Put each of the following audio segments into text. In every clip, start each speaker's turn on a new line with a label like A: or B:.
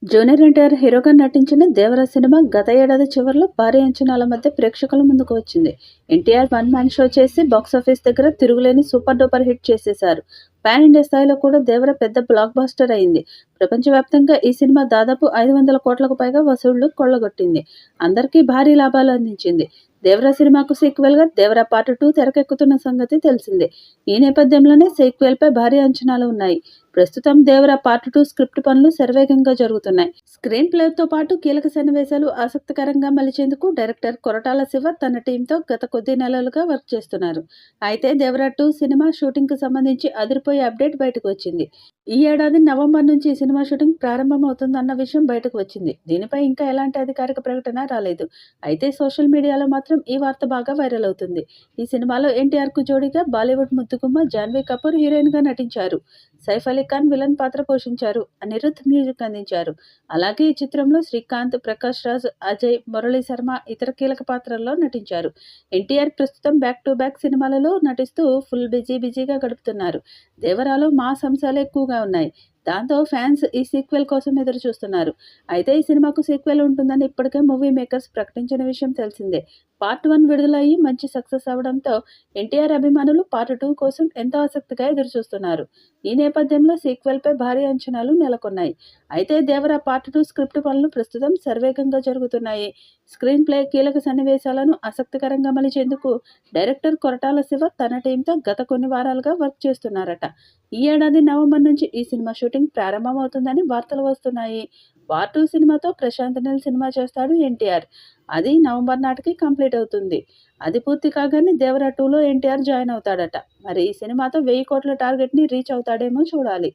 A: Junior NTR హీరోగా నటించిన 'దేవర' cinema గత ఏడాది చివర్లో భారీ అంచనాల మధ్య ప్రేక్షకుల ముందుకు వచ్చింది. ఎన్టీఆర్ వన్ మ్యాన్ షో చేసి బాక్సాఫీస్ దగ్గర తిరుగులేని సూపర్ డూపర్ హిట్ చేసేశారు. పాన్ ఇండియా స్థాయిలో కూడా 'దేవర' పెద్ద బ్లాక్ బస్టర్ అయింది. ప్రపంచవ్యాప్తంగా ఈ సినిమా దాదాపు 500 కోట్లకు పైగా వసూళ్లు కొల్లగొట్టింది. అందరికీ భారీ లాభాలు అందించింది. 'దేవర' సినిమాకు సీక్వెల్గా 'దేవర పార్ట్ 2' తెరకెక్కుతున్న సంగతి తెలిసిందే. ఈ నేపథ్యంలోనే సీక్వెల్పై భారీ అంచనాలు ఉన్నాయి. ప్రస్తుతం 'దేవర పార్ట్ 2' స్క్రిప్ట్ పనులు శరవేగంగా జరుగుతున్నాయి. స్క్రీన్ ప్లేతో పాటు కీలక సన్నివేశాలు ఆసక్తికరంగా మలిచేందుకు డైరెక్టర్ కొరటాల శివ తన టీంతో గత కొద్ది నెలలుగా వర్క్ చేస్తున్నారు. అయితే 'దేవర 2' సినిమా షూటింగ్కు సంబంధించి అదిరిపోయే అప్డేట్ బయటకు వచ్చింది. ఈ ఏడాది నవంబర్ నుంచి ఈ సినిమా షూటింగ్ ప్రారంభమవుతుందన్న విషయం బయటకు వచ్చింది. దీనిపై ఇంకా ఎలాంటి అధికారిక ప్రకటన రాలేదు. అయితే సోషల్ మీడియాలో మాత్రం ఈ వార్త బాగా వైరల్ అవుతుంది. ఈ సినిమాలో ఎన్టీఆర్కు జోడీగా బాలీవుడ్ ముద్దుగుమ్మ జాన్వీ కపూర్ హీరోయిన్గా నటించారు. సైఫ్ అలీ ఖాన్ విలన్ పాత్ర పోషించారు. అనిరుద్ధ్ మ్యూజిక్ అందించారు. అలాగే ఈ చిత్రంలో శ్రీకాంత్, ప్రకాష్ రాజ్, అజయ్, మురళీ శర్మ ఇతర కీలక పాత్రల్లో నటించారు. ఎన్టీఆర్ ప్రస్తుతం బ్యాక్ టు బ్యాక్ సినిమాలలో నటిస్తూ ఫుల్ బిజీగా గడుపుతున్నారు. 'దేవరా'లో మాస్ అంశాలు ఎక్కువగా ఉన్నాయి. దాంతో ఫ్యాన్స్ ఈ సీక్వెల్ కోసం ఎదురు చూస్తున్నారు. అయితే ఈ సినిమాకు సీక్వెల్ ఉంటుందని ఇప్పటికే మూవీ మేకర్స్ ప్రకటించిన విషయం తెలిసిందే. పార్ట్ 1 విడుదలయ్యి మంచి సక్సెస్ అవడంతో ఎన్టీఆర్ అభిమానులు పార్ట్ 2 కోసం ఎంతో ఆసక్తిగా ఎదురుచూస్తున్నారు. ఈ నేపథ్యంలో సీక్వెల్పై భారీ అంచనాలు నెలకొన్నాయి. అయితే 'దేవర పార్ట్ 2' స్క్రిప్ట్ పనులు ప్రస్తుతం శరవేగంగా జరుగుతున్నాయి. స్క్రీన్ ప్లే, కీలక సన్నివేశాలను ఆసక్తికరంగా మలిచేందుకు డైరెక్టర్ కొరటాల శివ తన టీంతో గత కొన్ని వారాలుగా వర్క్ చేస్తున్నారట. ఈ ఏడాది నవంబర్ నుంచి ఈ సినిమా షూటింగ్ ప్రారంభమవుతుందని వార్తలు వస్తున్నాయి. వార్ 2 సినిమాతో ప్రశాంత్ నీల్ సినిమా చేస్తాడు ఎన్టీఆర్. అది నవంబర్ నాటికి కంప్లీట్ అవుతుంది. అది పూర్తి కాగానే 'దేవర 2'లో ఎన్టీఆర్ జాయిన్ అవుతాడట. మరి ఈ సినిమాతో 1000 కోట్ల టార్గెట్ని రీచ్ అవుతాడేమో చూడాలి.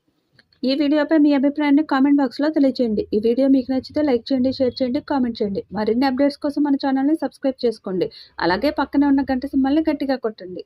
A: ఈ వీడియోపై మీ అభిప్రాయాన్ని కామెంట్ బాక్స్లో తెలియజేయండి. ఈ వీడియో మీకు నచ్చితే లైక్ చేయండి, షేర్ చేయండి, కామెంట్ చేయండి. మరిన్ని అప్డేట్స్ కోసం మన ఛానల్ని సబ్స్క్రైబ్ చేసుకోండి. అలాగే పక్కనే ఉన్న గంట సింబల్ని గట్టిగా కొట్టండి.